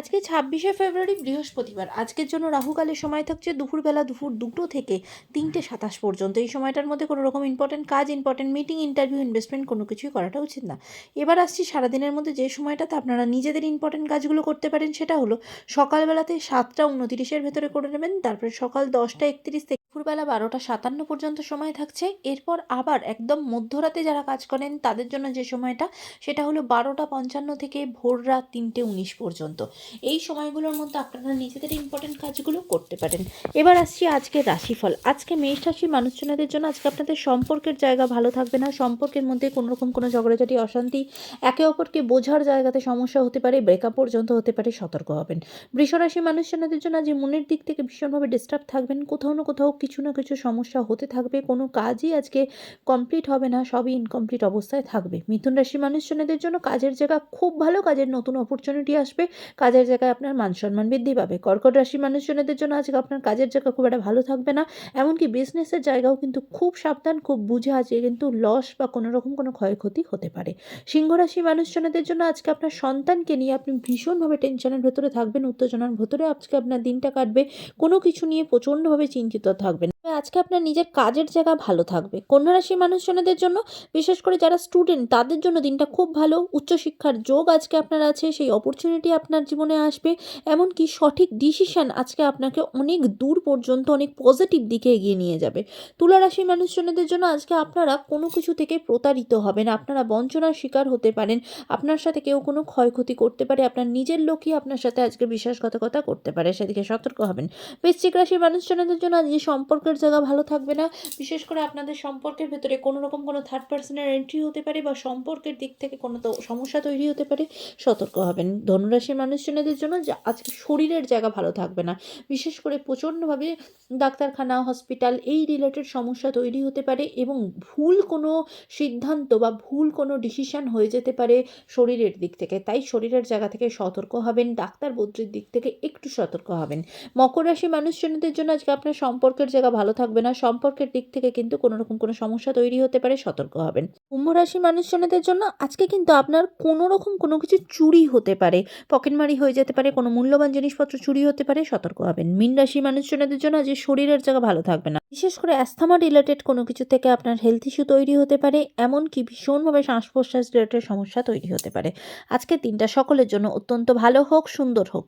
আজকে ২৬শে ফেব্রুয়ারি বৃহস্পতিবার। আজকের জন্য রাহুকালের সময় থাকছে দুপুরবেলা দুপুর ২টো থেকে ৩টে ২৭ পর্যন্ত। এই সময়টার মধ্যে কোনো রকম ইম্পর্টেন্ট কাজ, ইম্পর্টেন্ট মিটিং, ইন্টারভিউ, ইনভেস্টমেন্ট কোনো কিছুই করাটা উচিত না। এবার আসছি সারাদিনের মধ্যে যে সময়টাতে আপনারা নিজেদের ইম্পর্টেন্ট কাজগুলো করতে পারেন, সেটা হলো সকালবেলাতে ৭টা ২৯-এর ভেতরে করে নেবেন। তারপরে সকাল ১০টা ৩১ থেকে দুপুরবেলা ১২টা ৫৭ পর্যন্ত সময় থাকছে। এরপর আবার একদম মধ্যরাতে যারা কাজ করেন তাদের জন্য যে সময়টা, সেটা হলো ১২টা ৫৫ থেকে ভোর রাত ৩টে ১৯ পর্যন্ত। এই সময়গুলোর মধ্যে আপনারা নিজেদের ইম্পর্টেন্ট কাজগুলো করতে পারেন। এবার আসছি আজকের রাশিফল। আজকে মেষ রাশির মানুষজনদের জন্য আজকে আপনাদের সম্পর্কের জায়গা ভালো থাকবে না। সম্পর্কের মধ্যে কোনো রকম কোনো ঝগড়াঝাটি, অশান্তি, একে অপরকে বোঝার জায়গাতে সমস্যা হতে পারে, ব্রেকআপ পর্যন্ত হতে পারে, সতর্ক হবেন। বৃষ রাশির মানুষজনদের জন্য আজ মনের দিক থেকে ভীষণভাবে ডিস্টার্ব থাকবেন। কোথাও না কোথাও কিছু না কিছু সমস্যা হতে থাকবে। কোনো কাজই আজকে কমপ্লিট হবে না, সবই ইনকমপ্লিট অবস্থায় থাকবে। মিথুন রাশির মানুষজনদের জন্য কাজের জায়গা খুব ভালো, কাজের নতুন অপরচুনিটি আসবে, কাজের জায়গায় আপনার মান সম্মান বৃদ্ধি পাবে। কর্কট রাশির মানুষজনদের জন্য আজকে আপনার কাজের জায়গা খুব একটা ভালো থাকবে না, এমনকি বিজনেসের জায়গাও কিন্তু খুব সাবধান, খুব বুঝে আজকে কিন্তু লস বা কোনো রকম কোনো ক্ষয়ক্ষতি হতে পারে। সিংহ রাশির মানুষজনদের জন্য আজকে আপনার সন্তানকে নিয়ে আপনি ভীষণভাবে টেনশনের ভেতরে থাকবেন, উত্তেজনার ভেতরে আজকে আপনার দিনটা কাটবে, কোনো কিছু নিয়ে প্রচণ্ডভাবে চিন্তিত থাকবেন। আজকে আপনার নিজের কাজের জায়গা ভালো থাকবে। কন্যা রাশির মানুষজনদের জন্য, বিশেষ করে যারা স্টুডেন্ট, তাদের জন্য দিনটা খুব ভালো। উচ্চশিক্ষার যোগ আজকে আপনার আছে, সেই অপরচুনিটি আপনার জীবনে আসবে। এমনকি সঠিক ডিসিশন আজকে আপনাকে অনেক দূর পর্যন্ত অনেক পজিটিভ দিকে এগিয়ে নিয়ে যাবে। তুলা রাশির মানুষজনদের জন্য আজকে আপনারা কোনো কিছু থেকে প্রতারিত হবেন, আপনারা বঞ্চনার শিকার হতে পারেন, আপনার সাথে কেউ কোনো ক্ষয়ক্ষতি করতে পারে, আপনার নিজের লোকই আপনার সাথে আজকে বিশ্বাসঘাতকতা করতে পারে, সেদিকে সতর্ক হবেন। বৃশ্চিক রাশির মানুষজনদের জন্য আজকে সম্পর্কের জায়গা ভালো থাকবে না। বিশেষ করে আপনাদের সম্পর্কের ভেতরে কোনো রকম কোনো থার্ড পার্সনের এন্ট্রি হতে পারে, বা সম্পর্কের দিক থেকে কোনো সমস্যা তৈরি হতে পারে, সতর্ক হবেন। ধনুরাশির মানুষজনদের জন্য আজকে শরীরের জায়গা ভালো থাকবে না। বিশেষ করে প্রচণ্ডভাবে ডাক্তারখানা, হসপিটাল এই রিলেটেড সমস্যা তৈরি হতে পারে, এবং ভুল কোনো সিদ্ধান্ত বা ভুল কোনো ডিসিশন হয়ে যেতে পারে শরীরের দিক থেকে। তাই শরীরের জায়গা থেকে সতর্ক হবেন, ডাক্তার বদ্রির দিক থেকে একটু সতর্ক হবেন। মকর রাশি মানুষজনদের জন্য আজকে আপনার সম্পর্কের জায়গা ভালো থাকবে না, সম্পর্কের দিক থেকে কিন্তু কোনো রকম কোনো সমস্যা তৈরি হতে পারে, সতর্ক হবেন। কুম্ভ রাশি মানুষজনদের জন্য আজকে কিন্তু আপনার কোনো রকম কোনো কিছু চুরি হতে পারে, পকেটমারি হয়ে যেতে পারে, কোনো মূল্যবান জিনিসপত্র চুরি হতে পারে, সতর্ক হবেন। মীন রাশি মানুষজনদের জন্য আজ শরীরের জায়গা ভালো থাকবে না, বিশেষ করে অ্যাস্থমা রিলেটেড কোনো কিছু থেকে আপনার হেলথ ইস্যু তৈরি হতে পারে, এমনকি ভীষণভাবে শ্বাস প্রশ্বাস রিলেটেড সমস্যা তৈরি হতে পারে। আজকের দিনটা সকলের জন্য অত্যন্ত ভালো হোক, সুন্দর হোক।